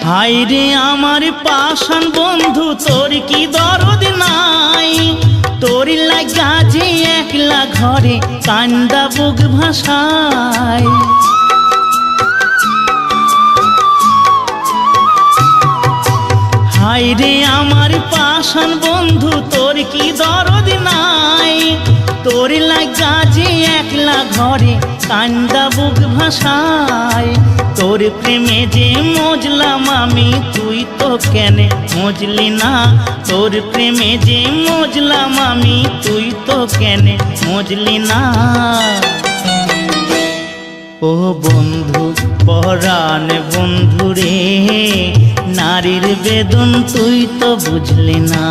হায় রে আমার পাষাণ বন্ধু তোর কি দরদ নাই, তোর লাগা যে একলা ঘরে কান্দা বুক ভাষায়। হায় রে আমার পাষাণ বন্ধু তোর কি দরদ নাই, তোর লাগা যে একলা ঘরে কান্দা বুক ভাষায়। তোর প্রেমে যে মজলাম আমি তুই তো কেন মজলি না, তোর প্রেমে যে মজলাম আমি তুই তো কেন মজলি না। ও বন্ধু পরাণ বন্ধু রে, নারীর বেদন তুই তো বুঝলি না।